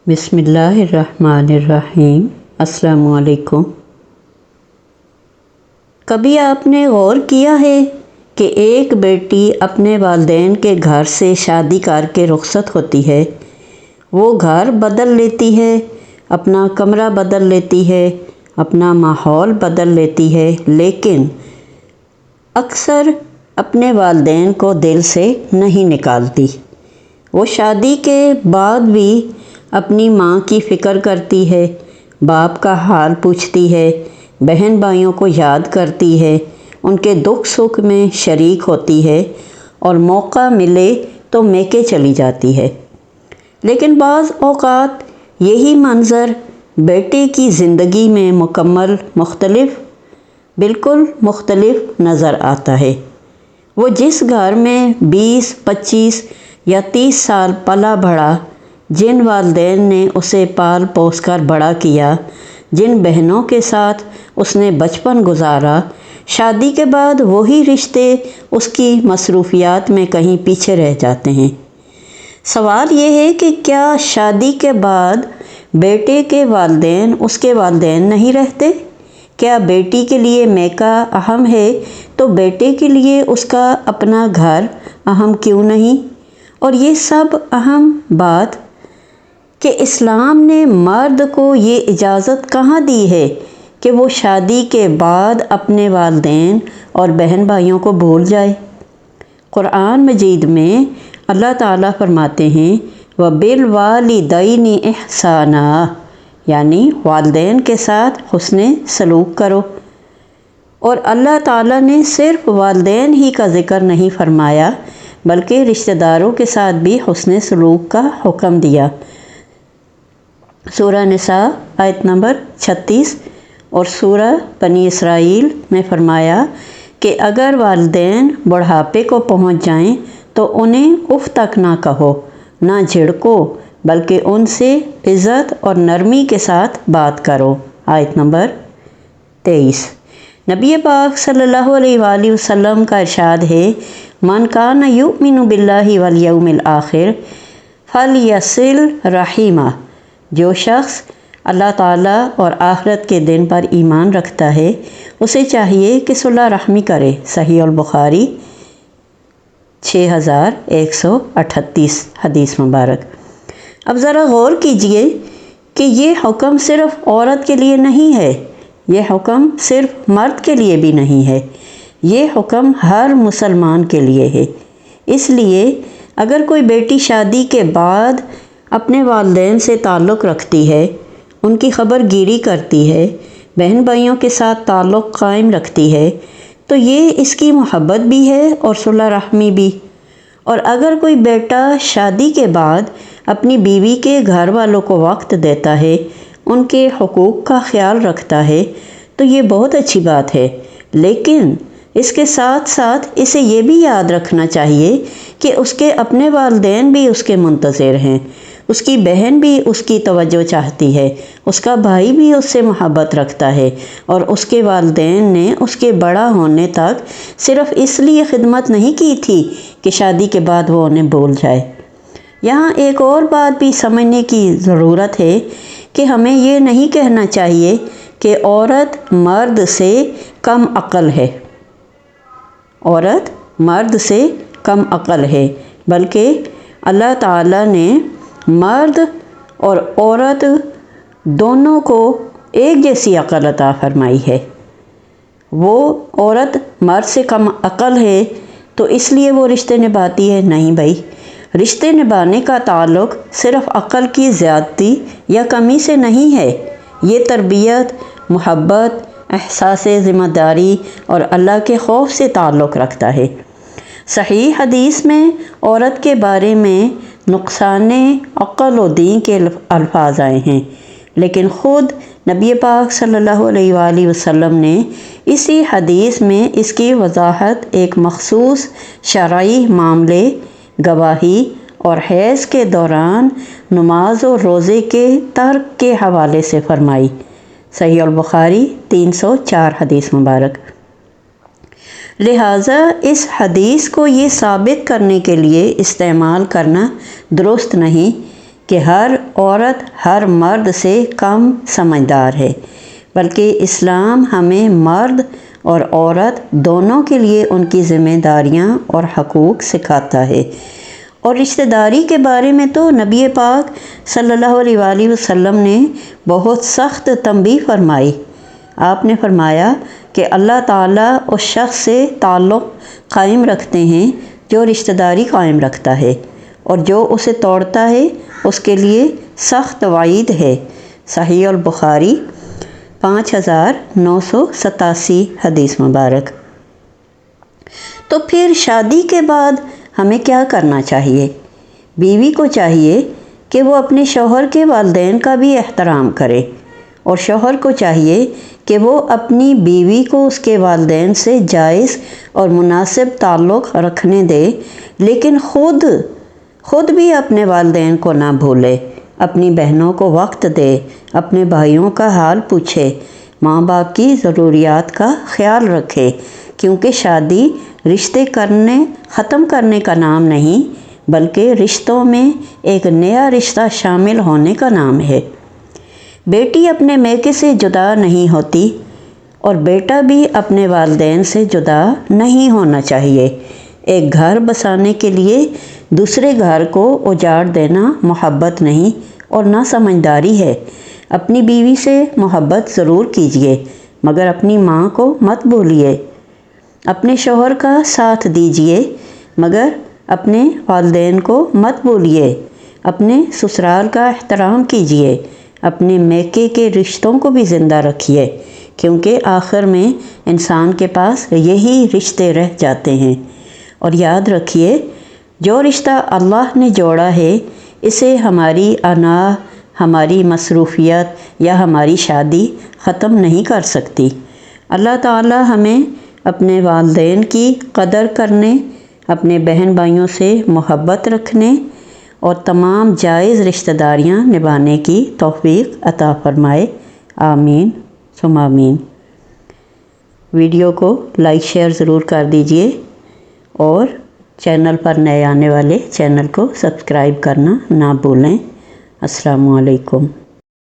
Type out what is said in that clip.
بسم اللہ الرحمن الرحیم۔ السلام علیکم۔ کبھی آپ نے غور کیا ہے کہ ایک بیٹی اپنے والدین کے گھر سے شادی کر کے رخصت ہوتی ہے، وہ گھر بدل لیتی ہے، اپنا کمرہ بدل لیتی ہے، اپنا ماحول بدل لیتی ہے، لیکن اکثر اپنے والدین کو دل سے نہیں نکالتی۔ وہ شادی کے بعد بھی اپنی ماں کی فکر کرتی ہے، باپ کا حال پوچھتی ہے، بہن بھائیوں کو یاد کرتی ہے، ان کے دکھ سکھ میں شریک ہوتی ہے اور موقع ملے تو میکے چلی جاتی ہے۔ لیکن بعض اوقات یہی منظر بیٹے کی زندگی میں بالکل مختلف نظر آتا ہے۔ وہ جس گھر میں 20، 25 یا 30 سال پلا بڑھا، جن والدین نے اسے پال پوس کر بڑا کیا، جن بہنوں کے ساتھ اس نے بچپن گزارا، شادی کے بعد وہی رشتے اس کی مصروفیات میں کہیں پیچھے رہ جاتے ہیں۔ سوال یہ ہے کہ کیا شادی کے بعد بیٹے کے والدین اس کے والدین نہیں رہتے؟ کیا بیٹی کے لیے میکہ اہم ہے تو بیٹے کے لیے اس کا اپنا گھر اہم کیوں نہیں؟ اور یہ سب اہم بات کہ اسلام نے مرد کو یہ اجازت کہاں دی ہے کہ وہ شادی کے بعد اپنے والدین اور بہن بھائیوں کو بھول جائے؟ قرآن مجید میں اللہ تعالیٰ فرماتے ہیں وَبِالْوَالِدَيْنِ إِحْسَانًا، یعنی والدین کے ساتھ حسن سلوک کرو۔ اور اللہ تعالیٰ نے صرف والدین ہی کا ذکر نہیں فرمایا بلکہ رشتہ داروں کے ساتھ بھی حسن سلوک کا حکم دیا۔ سورہ نساء آیت نمبر 36 اور سورہ بنی اسرائیل میں فرمایا کہ اگر والدین بڑھاپے کو پہنچ جائیں تو انہیں اف تک نہ کہو، نہ جھڑکو، بلکہ ان سے عزت اور نرمی کے ساتھ بات کرو۔ آیت نمبر 23۔ نبی پاک صلی اللہ علیہ وآلہ وسلم کا ارشاد ہے من کان یؤمن باللہ والیوم الآخر فلیصل رحمہ، جو شخص اللہ تعالیٰ اور آخرت کے دن پر ایمان رکھتا ہے اسے چاہیے کہ صلہ رحمی کرے۔ صحیح البخاری 6138 حدیث مبارک۔ اب ذرا غور کیجئے کہ یہ حکم صرف عورت کے لیے نہیں ہے، یہ حکم صرف مرد کے لیے بھی نہیں ہے، یہ حکم ہر مسلمان کے لیے ہے۔ اس لیے اگر کوئی بیٹی شادی کے بعد اپنے والدین سے تعلق رکھتی ہے، ان کی خبر گیری کرتی ہے، بہن بھائیوں کے ساتھ تعلق قائم رکھتی ہے، تو یہ اس کی محبت بھی ہے اور صلہ رحمی بھی۔ اور اگر کوئی بیٹا شادی کے بعد اپنی بیوی کے گھر والوں کو وقت دیتا ہے، ان کے حقوق کا خیال رکھتا ہے تو یہ بہت اچھی بات ہے، لیکن اس کے ساتھ ساتھ اسے یہ بھی یاد رکھنا چاہیے کہ اس کے اپنے والدین بھی اس کے منتظر ہیں، اس کی بہن بھی اس کی توجہ چاہتی ہے، اس کا بھائی بھی اس سے محبت رکھتا ہے، اور اس کے والدین نے اس کے بڑا ہونے تک صرف اس لیے خدمت نہیں کی تھی کہ شادی کے بعد وہ انہیں بھول جائے۔ یہاں ایک اور بات بھی سمجھنے کی ضرورت ہے کہ ہمیں یہ نہیں کہنا چاہیے کہ عورت مرد سے کم عقل ہے، عورت مرد سے کم عقل ہے، بلکہ اللہ تعالیٰ نے مرد اور عورت دونوں کو ایک جیسی عقل عطا فرمائی ہے۔ وہ عورت مرد سے کم عقل ہے تو اس لیے وہ رشتے نبھاتی ہے؟ نہیں بھائی، رشتے نبھانے کا تعلق صرف عقل کی زیادتی یا کمی سے نہیں ہے، یہ تربیت، محبت، احساس ذمہ داری اور اللہ کے خوف سے تعلق رکھتا ہے۔ صحیح حدیث میں عورت کے بارے میں نقصان عقل و دین کے الفاظ آئے ہیں، لیکن خود نبی پاک صلی اللہ علیہ وآلہ وسلم نے اسی حدیث میں اس کی وضاحت ایک مخصوص شرعی معاملے، گواہی اور حیض کے دوران نماز و روزے کے ترک کے حوالے سے فرمائی۔ صحیح البخاری 304 حدیث مبارک۔ لہٰذا اس حدیث کو یہ ثابت کرنے کے لیے استعمال کرنا درست نہیں کہ ہر عورت ہر مرد سے کم سمجھدار ہے، بلکہ اسلام ہمیں مرد اور عورت دونوں کے لیے ان کی ذمہ داریاں اور حقوق سکھاتا ہے۔ اور رشتہ داری کے بارے میں تو نبی پاک صلی اللہ علیہ وآلہ وسلم نے بہت سخت تنبیہ فرمائی۔ آپ نے فرمایا کہ اللہ تعالیٰ اس شخص سے تعلق قائم رکھتے ہیں جو رشتہ داری قائم رکھتا ہے، اور جو اسے توڑتا ہے اس کے لیے سخت وعید ہے۔ صحیح البخاری 5987 حدیث مبارک۔ تو پھر شادی کے بعد ہمیں کیا کرنا چاہیے؟ بیوی کو چاہیے کہ وہ اپنے شوہر کے والدین کا بھی احترام کرے، اور شوہر کو چاہیے کہ وہ اپنی بیوی کو اس کے والدین سے جائز اور مناسب تعلق رکھنے دے، لیکن خود بھی اپنے والدین کو نہ بھولے، اپنی بہنوں کو وقت دے، اپنے بھائیوں کا حال پوچھے، ماں باپ کی ضروریات کا خیال رکھے، کیونکہ شادی رشتے ختم کرنے کا نام نہیں، بلکہ رشتوں میں ایک نیا رشتہ شامل ہونے کا نام ہے۔ بیٹی اپنے میکے سے جدا نہیں ہوتی، اور بیٹا بھی اپنے والدین سے جدا نہیں ہونا چاہیے۔ ایک گھر بسانے کے لیے دوسرے گھر کو اجاڑ دینا محبت نہیں اور نہ سمجھداری ہے۔ اپنی بیوی سے محبت ضرور کیجیے، مگر اپنی ماں کو مت بھولیے۔ اپنے شوہر کا ساتھ دیجیے، مگر اپنے والدین کو مت بھولیے۔ اپنے سسرال کا احترام کیجیے، اپنے میکے کے رشتوں کو بھی زندہ رکھیے، کیونکہ آخر میں انسان کے پاس یہی رشتے رہ جاتے ہیں۔ اور یاد رکھیے، جو رشتہ اللہ نے جوڑا ہے، اسے ہماری انا، ہماری مصروفیت یا ہماری شادی ختم نہیں کر سکتی۔ اللہ تعالی ہمیں اپنے والدین کی قدر کرنے، اپنے بہن بھائیوں سے محبت رکھنے اور تمام جائز رشتہ داریاں نبھانے کی توفیق عطا فرمائے۔ آمین ثم آمین۔ ویڈیو کو لائک شیئر ضرور کر دیجیے، اور چینل پر نئے آنے والے چینل کو سبسکرائب کرنا نہ بھولیں۔ السلام علیکم۔